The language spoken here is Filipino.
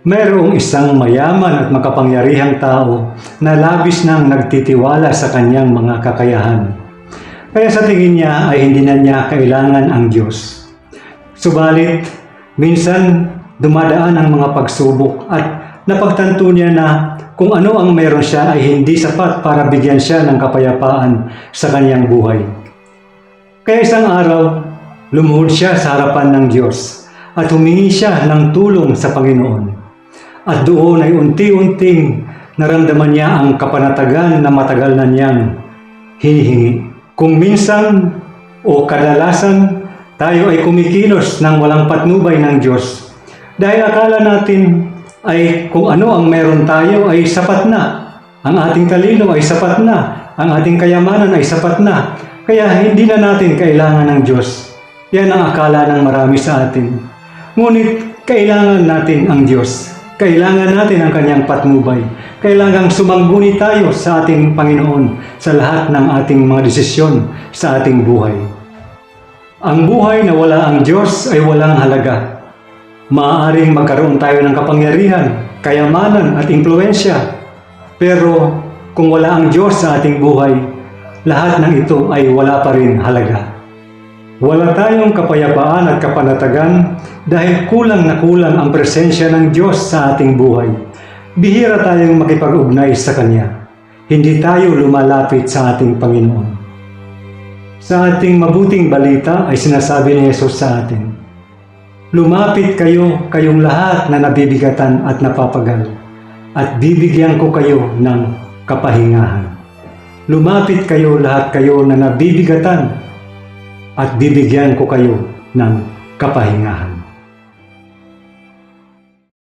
Mayroong isang mayaman at makapangyarihang tao na labis nang nagtitiwala sa kanyang mga kakayahan. Kaya sa tingin niya ay hindi na niya kailangan ang Diyos. Subalit, minsan dumadaan ang mga pagsubok at napagtanto niya na kung ano ang meron siya ay hindi sapat para bigyan siya ng kapayapaan sa kanyang buhay. Kaya isang araw, lumuhod siya sa harapan ng Diyos at humingi siya ng tulong sa Panginoon. At doon ay unti-unting naramdaman niya ang kapanatagan na matagal na niyang hinihingi. Kung minsan o kadalasan tayo ay kumikilos ng walang patnubay ng Diyos dahil akala natin ay kung ano ang meron tayo ay sapat na. Ang ating talino ay sapat na. Ang ating kayamanan ay sapat na. Kaya hindi na natin kailangan ng Diyos. Yan ang akala ng marami sa atin. Ngunit kailangan natin ang Diyos. Kailangan natin ang kanyang patnubay. Kailangang sumangguni tayo sa ating Panginoon sa lahat ng ating mga desisyon sa ating buhay. Ang buhay na wala ang Diyos ay walang halaga. Maaaring magkaroon tayo ng kapangyarihan, kayamanan at impluwensya. Pero kung wala ang Diyos sa ating buhay, lahat ng ito ay wala pa rin halaga. Wala tayong kapayapaan at kapanatagan dahil kulang na kulang ang presensya ng Diyos sa ating buhay. Bihira tayong makipag-ugnay sa Kanya. Hindi tayo lumalapit sa ating Panginoon. Sa ating mabuting balita ay sinasabi ni Jesus sa atin, "Lumapit kayo, kayong lahat na nabibigatan at napapagal, at bibigyan ko kayo ng kapahingahan." Lumapit kayo lahat kayo na nabibigatan at bibigyan ko kayo ng kapahingahan.